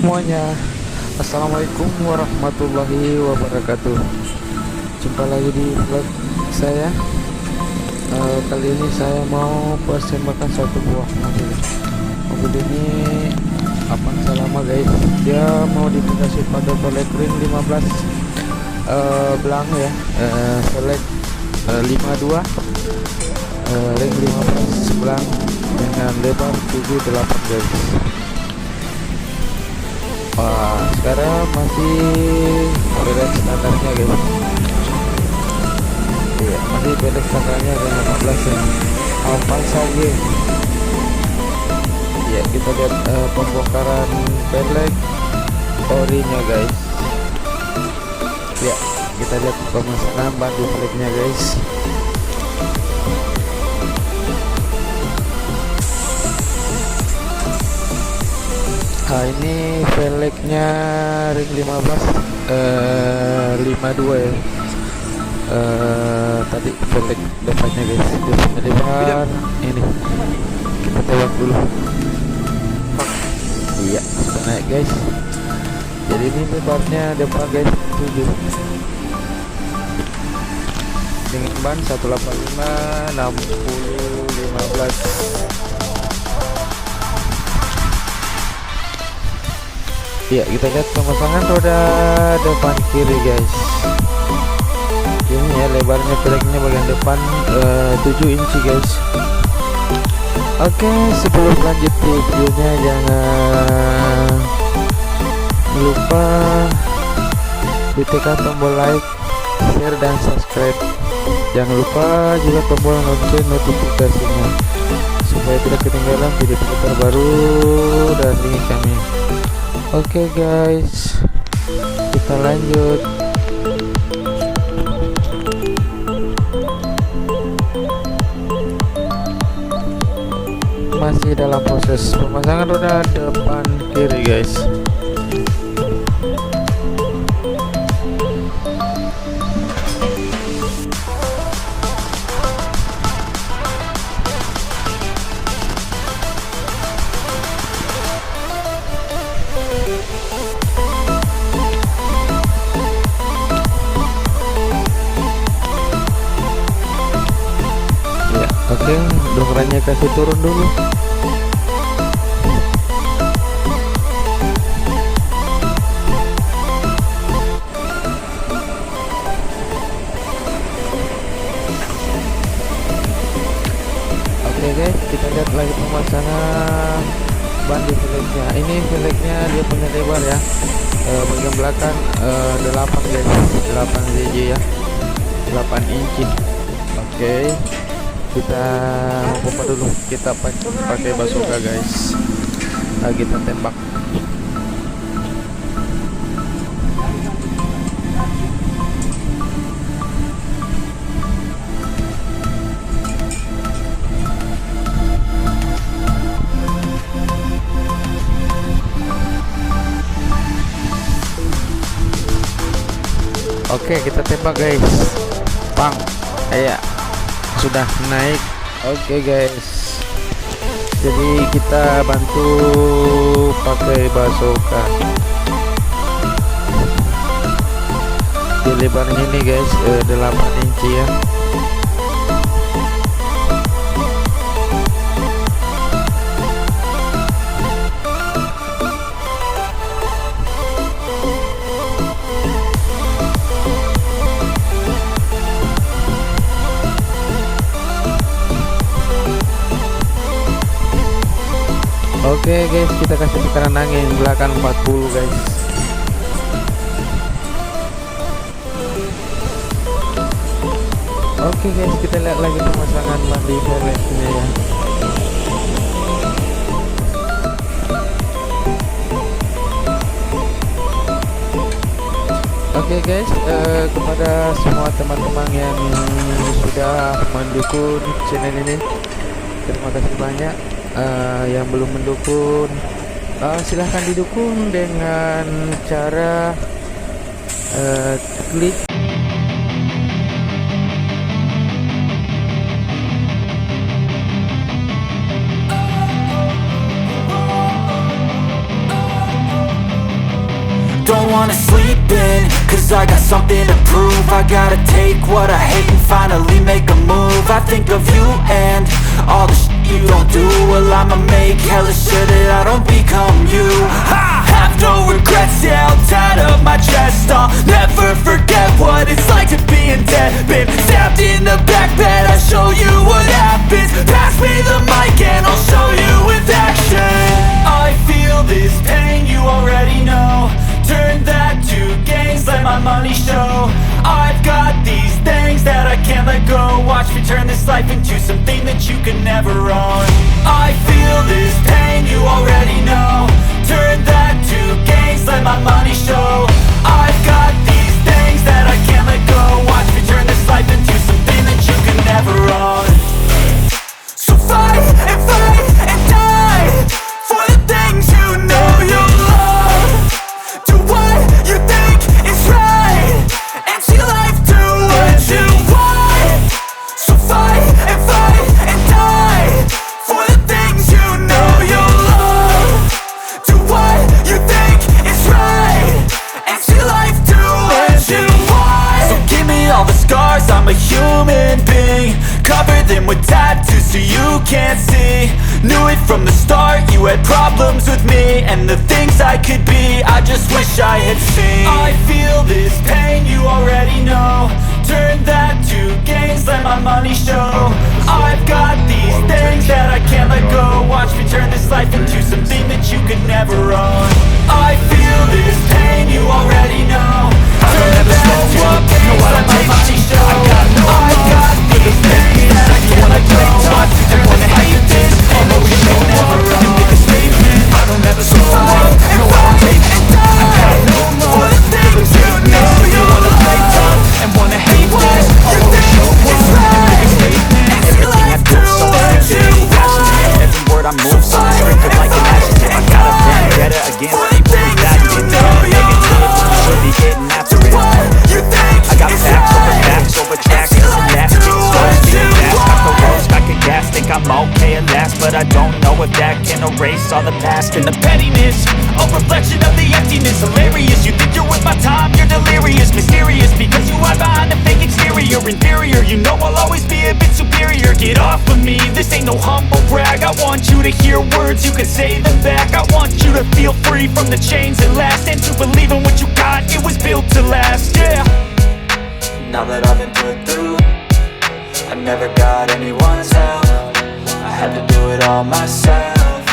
semuanya. Assalamualaikum warahmatullahi wabarakatuh. Jumpa lagi di vlog saya. Kali ini saya mau persembahkan satu buah mobil. Mobil ini Avanza lama guys. Dia mau dikasih pada Select Ring 15 belang ya. Select 52 ring 15 belang dengan lebar 78 guys. Wah, sekarang masih belek standarnya guys. Iya, masih belek standarnya dengan 15 ya. Avanza G. Ya, kita lihat pembongkaran belek orinya guys. Ya, kita lihat pemasangan ban di beleknya guys. Nah, ini velgnya ring 15 52 ya. Tadi velg depannya guys, dia punya lebar ini. Kita tembak dulu. Iya, sudah naik guys. Jadi ini lebarnya depan guys 7 dengan ban 185 60 15. Ya, kita lihat pemasangan roda depan kiri guys. Ini ya lebarnya velgnya bagian depan 7 inci guys. Oke, sebelum lanjut videonya jangan lupa ditekan tombol like, share dan subscribe. Jangan lupa juga tombol lonceng notifikasinya supaya tidak ketinggalan video terbaru dari kami. Oke guys, kita lanjut. Masih dalam proses pemasangan roda depan kiri guys. Oke, dongerannya kasih turun dulu. Oke guys, kita lihat lagi pemasangan ban di velgnya. Ini velgnya dia punya lebar ya. Bagian belakang 8 guys, 8 ZJ ya, 8 inci. Oke, kita pompa dulu. Kita pakai bazooka guys. Nah, kita tembak. Oke, kita tembak guys. Pang, kayak sudah naik. Oke guys, jadi kita bantu pakai bazooka di lebarnya ini guys, 8 inci ya. Oke guys, kita kasih tekanan angin belakang 40 guys. Oke guys, kita lihat lagi pemasangan ban di velgnya ya. Oke guys, kepada semua teman-teman yang sudah mendukung channel ini, terima kasih banyak. Yang belum mendukung, silahkan didukung dengan cara klik wanna sleep in, cause I got something to prove. I gotta take what I hate and finally make a move. I think of you and all the shit you don't do. Well, I'ma make hella sure that I don't become you. I have no regrets, yeah, I'll tie up my chest. I'll never forget what it's like to be in debt. Been stabbed in the back bed, I'll show you what happens. Pass me the mic and I'll show you with action. I feel this pain, you already know. Turn that to gains, let my money show. I've got these things that I can't let go. Watch me turn this life into something that you can never own. I feel this pain, you already know. Turn that to gains, let my money show. I've got these things that I can't let go. Watch me turn this life into something that you can never own. So fight and die for the things you know you love. Do what you think is right and see life do what you want. So fight and die for the things you know you love. Do what you think is right and see life do what you want. So give me all the scars, I'm a human being. Cover them with tattoos so you can't see. Knew it from the start, you had problems with me and the things I could be, I just wish I had seen. I feel this pain, you already know. Turn that to gains, let my money show. I've got these things that I can't let go. Watch me turn this life into something that you could never own. I feel this pain, you already know. Turn that to gains, let my money show. I've got these things that I can't let go. Watch me turn this life into something that you can never own. Make a statement, I don't ever slow up. No, I don't take shit. I got no love for the things you know you wanna play tough and wanna hate this. I'll always show up and make a statement. Everything I do, so passionate, passionate. Every word I move, so sprinkle like an adjective. I got a vendetta against people who that didn't negative. Should be getting after it. I got facts over tracks, and that's it. Stories being fast, got the roads, got good gas. Think I'm okay at last, but I don't know if that can erase all the past. And the pettiness, a reflection of the emptiness. Hilarious, you think you're worth my time, you're delirious. Mysterious, because you hide behind a fake exterior. Inferior, you know I'll always be a bit superior. Get off of me, this ain't no humble brag. I want you to hear words, you can say them back. I want you to feel free from the chains that last, and to believe in what you got, it was built to last, yeah. Now that I've been put through, I never got anyone's help. I had to do it all myself.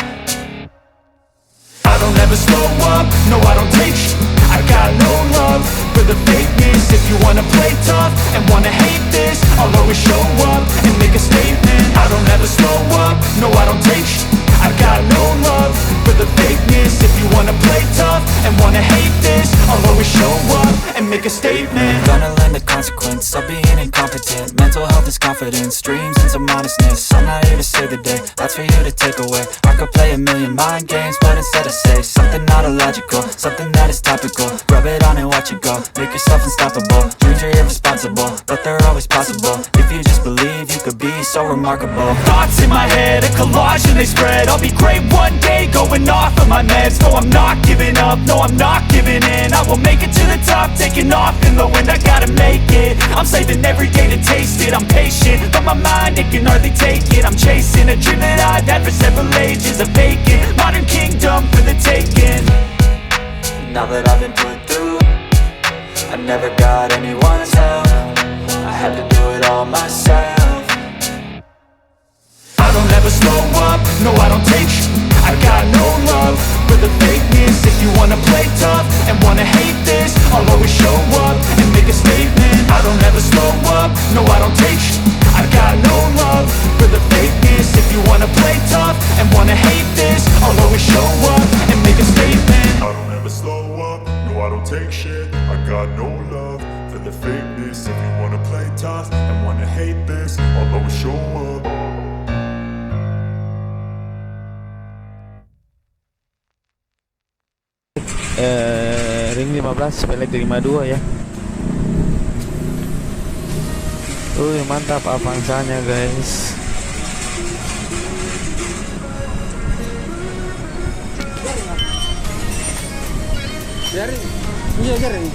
I don't ever slow up, no I don't take shit. I got no love for the fakeness. If you wanna play tough and wanna hate this, I'll always show up and make a statement. I don't ever slow up, no I don't take shit. I got no love for the fakeness. If you wanna play tough and wanna hate this, I'll always show up and make a statement. Gonna learn the consequence of being incompetent. Mental health is confidence, dreams and some honestness. I'm not here to save the day, that's for you to take away. I could play a million mind games, but instead I say something not illogical, something that is topical. Rub it on and watch it go, make yourself unstoppable. Dreams are irresponsible, but they're always possible. If you just believe, you could be so remarkable. Thoughts in my head, a collage and they spread. I'll be great one day, going off of my meds. No, I'm not giving up, no, I'm not giving in. I will make it to the top, taking off in the wind. I gotta make it, I'm saving every day to taste it. I'm patient, but my mind, it can hardly take it. I'm chasing a dream that I've had for several ages. A vacant, modern kingdom for the taking. Now that I've been put through, I never got anyone's help. I had to do it all myself. I don't ever slow up, no I don't take shit. I got no love for the fakeness. If you wanna play tough and wanna hate this, I'll always show up and make a statement. I don't ever slow up, no I don't take shit. I got no love for the fakeness. If you wanna play tough and wanna hate this, I'll always show up and make a statement. I don't ever slow up, no I don't take shit. I got no love for the fakeness. If you wanna play tough and wanna hate this, I'll always show up. Ring 15 pelek 52 ya. Mantap Avanzanya guys. Biarin. Iya, keren.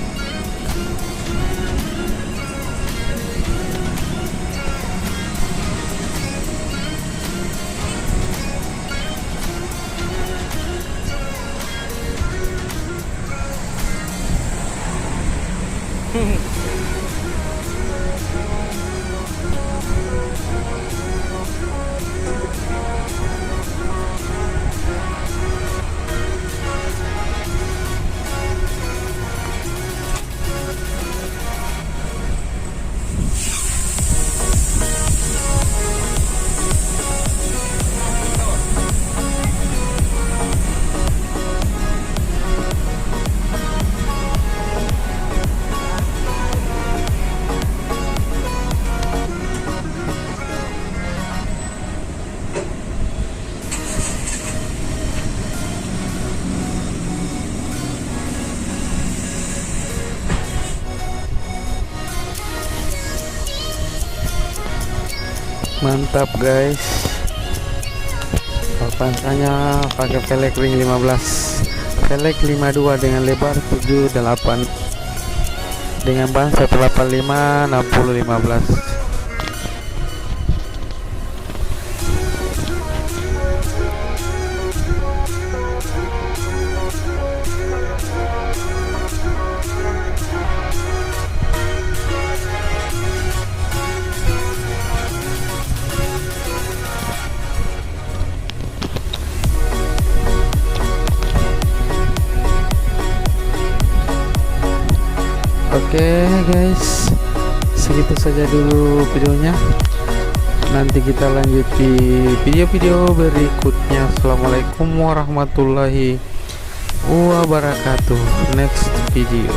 Mantap guys, pansanya pakai velg ring 15, velg 52 dengan lebar 78 dengan ban 185 60 15. Oke guys, segitu saja dulu videonya. Nanti kita lanjut di video-video berikutnya. Assalamualaikum warahmatullahi wabarakatuh. Next video.